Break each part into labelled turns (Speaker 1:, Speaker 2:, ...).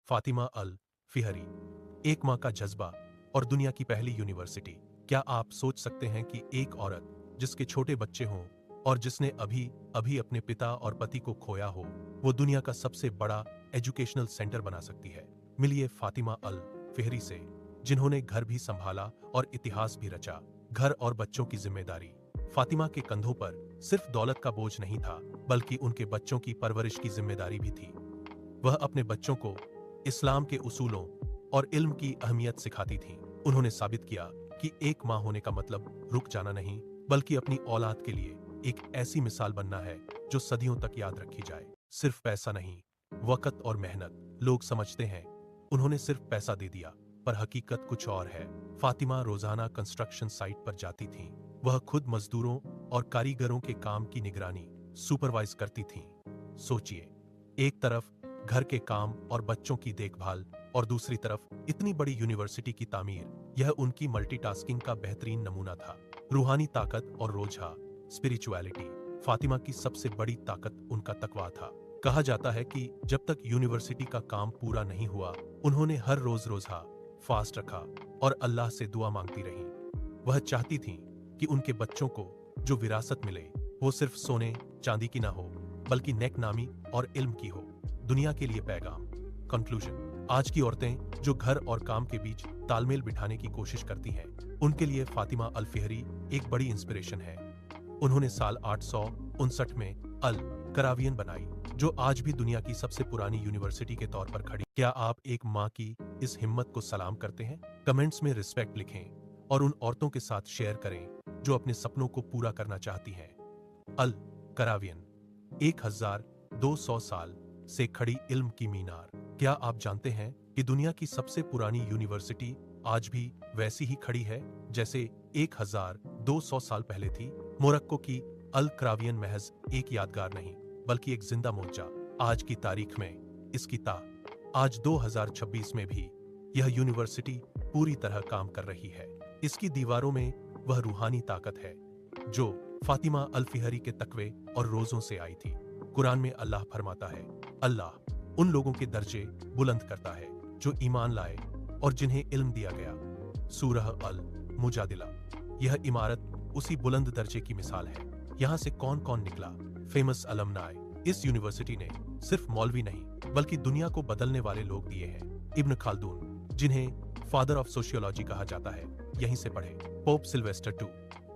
Speaker 1: फातिमा अल फिहरी, एक माँ का जज्बा और दुनिया की पहली यूनिवर्सिटी। क्या आप सोच सकते हैं कि एक औरत जिसके छोटे बच्चे हों और जिसने अभी अभी अपने पिता और पति को खोया हो, वो दुनिया का सबसे बड़ा एजुकेशनल सेंटर बना सकती है? मिलिए फातिमा अल फिहरी से, जिन्होंने घर भी संभाला और इतिहास भी रचा। घर और बच्चों की जिम्मेदारी। फातिमा के कंधों पर सिर्फ दौलत का बोझ नहीं था, बल्कि उनके बच्चों की परवरिश की जिम्मेदारी भी थी। वह अपने बच्चों को इस्लाम के उसूलों और इल्म की अहमियत सिखाती थीं। उन्होंने साबित किया कि एक माँ होने का मतलब रुक जाना नहीं, बल्कि अपनी औलाद के लिए एक ऐसी मिसाल बनना है जो सदियों तक याद रखी जाए। सिर्फ पैसा नहीं, वक़्त और मेहनत। लोग समझते हैं उन्होंने सिर्फ पैसा दे दिया, पर हकीकत कुछ और है। फातिमा रोजाना कंस्ट्रक्शन साइट पर जाती थीं। वह खुद मजदूरों और कारीगरों के काम की निगरानी सुपरवाइज करती थीं। सोचिए, एक तरफ घर के काम और बच्चों की देखभाल और दूसरी तरफ इतनी बड़ी यूनिवर्सिटी की तामीर। यह उनकी मल्टीटास्किंग का बेहतरीन नमूना था। रूहानी ताकत और रोजहा स्पिरिचुअलिटी। फातिमा की सबसे बड़ी ताकत उनका तकवा था। कहा जाता है कि जब तक यूनिवर्सिटी का काम पूरा नहीं हुआ, उन्होंने हर रोज रोजा फास्ट रखा और अल्लाह से दुआ मांगती रहीं। वह चाहती थीं कि उनके बच्चों को जो विरासत मिले वो सिर्फ सोने चांदी की ना हो, बल्कि नेक नामी और इल्म की हो। दुनिया के लिए पैगाम। कंक्लूजन। आज की औरतें जो घर और काम के बीच तालमेल बिठाने की कोशिश करती हैं, उनके लिए फातिमा अल फिहरी एक बड़ी इंस्पिरेशन है। उन्होंने साल 859 में अल करावियन बनाई, जो आज भी दुनिया की सबसे पुरानी यूनिवर्सिटी के तौर पर खड़ी। क्या आप एक माँ की इस हिम्मत को सलाम करते हैं? कमेंट्स में रिस्पेक्ट लिखें और उन औरतों के साथ शेयर करें जो अपने सपनों को पूरा करना चाहती हैं। अल करावियन, 1200 साल से खड़ी इल्म की मीनार। क्या आप जानते हैं कि दुनिया की सबसे पुरानी यूनिवर्सिटी आज भी वैसी ही खड़ी है जैसे 1200 साल पहले थी? मोरक्को की अल करावियन महज एक यादगार नहीं, बल्कि एक जिंदा मोर्चा। आज की तारीख में इसकी आज 2026 में भी यह यूनिवर्सिटी पूरी तरह काम कर रही है। इसकी दीवारों में वह रूहानी ताकत है जो फातिमा अल फिहरी के तकवे और रोजों से आई थी। कुरान में अल्लाह फरमाता है, अल्लाह उन लोगों के दर्जे बुलंद करता है जो ईमान लाए और जिन्हें इल्म दिया गया। सूरह अल मुजादिला। यह इमारत उसी बुलंद दर्जे की मिसाल है। यहाँ से कौन कौन निकला? फेमस अलमनाय। इस यूनिवर्सिटी ने सिर्फ मौलवी नहीं, बल्कि दुनिया को बदलने वाले लोग दिए हैं। इब्न खाल्दून, जिन्हें फादर ऑफ सोशियोलॉजी कहा जाता है, यहीं से पढ़े। पोप सिल्वेस्टर टू,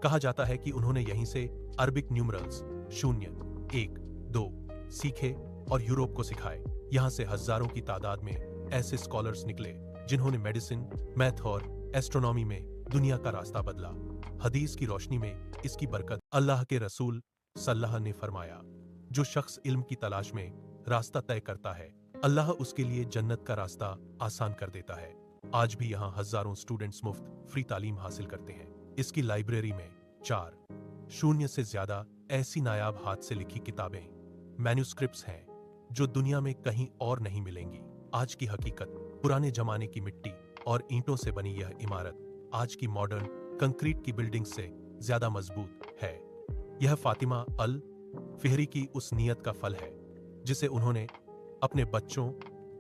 Speaker 1: कहा जाता है कि उन्होंने यहीं से अरबिक न्यूमरल्स 0, 1, 2 सीखे और यूरोप को सिखाए। यहाँ से हजारों की तादाद में ऐसे स्कॉलर्स निकले जिन्होंने मेडिसिन, मैथ और एस्ट्रोनॉमी में दुनिया का रास्ता बदला। हदीस की रोशनी में इसकी बरकत। अल्लाह के रसूल सल्लल्लाहु ने फरमाया, जो शख्स इल्म की तलाश में रास्ता तय करता है, अल्लाह उसके लिए जन्नत का रास्ता आसान कर देता है। आज भी यहाँ हजारों स्टूडेंट्स मुफ्त फ्री तालीम हासिल करते हैं। इसकी लाइब्रेरी में 4,000 से ज्यादा ऐसी नायाब हाथ से लिखी किताबें, मैन्युस्क्रिप्ट्स हैं जो दुनिया में कहीं और नहीं मिलेंगी। आज की हकीकत। पुराने जमाने की मिट्टी और ईंटों से बनी यह इमारत आज की मॉडर्न कंक्रीट की बिल्डिंग से ज्यादा मजबूत है। यह फातिमा अल फिहरी की उस नियत का फल है जिसे उन्होंने अपने बच्चों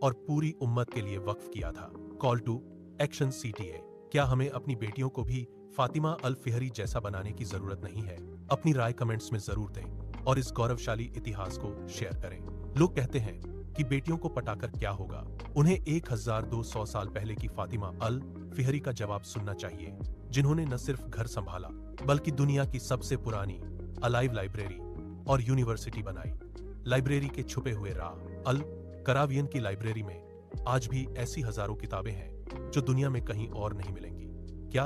Speaker 1: और पूरी उम्मत के लिए वक्फ किया था। Call to action CTA। क्या हमें अपनी बेटियों को भी फातिमा अल फिहरी जैसा बनाने की जरूरत नहीं है? अपनी राय कमेंट्स में जरूर दें और इस गौरवशाली इतिहास को शेयर करें। लोग कहते हैं कि बेटियों को पटाकर क्या होगा? उन्हें 1200 साल पहले की फातिमा अल फिहरी का जवाब सुनना चाहिए, जिन्होंने न सिर्फ घर संभाला, बल्कि दुनिया की सबसे पुरानी अलाइव लाइब्रेरी और यूनिवर्सिटी बनाई। लाइब्रेरी के छुपे हुए राह। अल करावियन की लाइब्रेरी में आज भी ऐसी हजारों किताबें हैं जो दुनिया में कहीं और नहीं मिलेंगी। क्या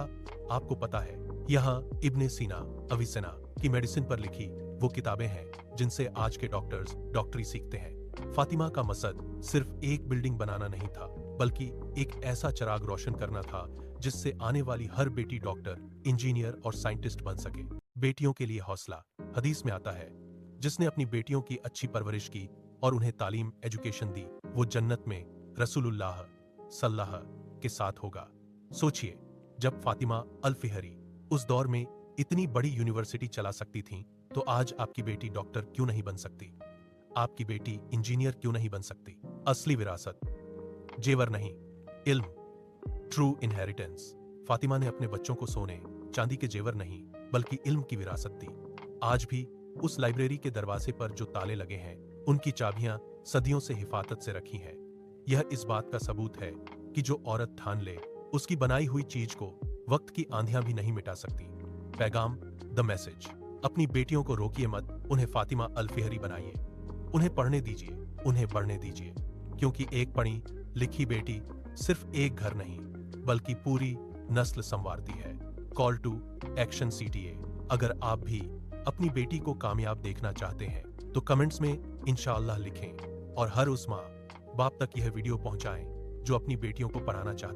Speaker 1: आपको पता है, यहाँ इब्ने सीना अविसेना की मेडिसिन पर लिखी वो किताबें हैं जिनसे आज के डॉक्टर्स डॉक्टरी सीखते हैं। फातिमा का मकसद सिर्फ एक बिल्डिंग बनाना नहीं था, बल्कि एक ऐसा चिराग रोशन करना था जिससे आने वाली हर बेटी डॉक्टर, इंजीनियर और साइंटिस्ट बन सके। बेटियों के लिए हौसला। हदीस में आता है, जिसने अपनी बेटियों की अच्छी परवरिश की और उन्हें तालीम एजुकेशन दी, वो जन्नत में रसूलुल्लाह सल्लल्लाहु के साथ होगा। सोचिए, जब फातिमा अल फिहरी उस दौर में इतनी बड़ी यूनिवर्सिटी चला सकती थीं, तो आज आपकी बेटी डॉक्टर क्यों नहीं बन सकती? आपकी बेटी इंजीनियर क्यों नहीं बन सकती? असली विरासत। जेवर नहीं, इल्म, ट्रू इनहेरिटेंस। फातिमा ने अपने बच्चों को सोने चांदी के जेवर नहीं बल्कि इल्म की विरासत दी। आज भी उस लाइब्रेरी के दरवाजे पर जो ताले लगे हैं उनकी चाबियां सदियों से हिफाजत से रखी हैं। यह इस बात का सबूत है कि जो औरत ठान ले उसकी बनाई हुई चीज को वक्त की आंधियां भी नहीं मिटा सकती। पैगाम, द मैसेज। अपनी बेटियों को रोकिए मत, उन्हें फातिमा अल फिहरी बनाइए। उन्हें पढ़ने दीजिए, उन्हें बढ़ने दीजिए, क्योंकि एक पढ़ी लिखी बेटी सिर्फ एक घर नहीं बल्कि पूरी नस्ल संवारती है। Call to action CTA। अगर आप भी अपनी बेटी को कामयाब देखना चाहते हैं तो कमेंट्स में इंशाअल्लाह लिखें और हर उस माँ बाप तक यह वीडियो पहुंचाएं जो अपनी बेटियों को पढ़ाना चाहते हैं।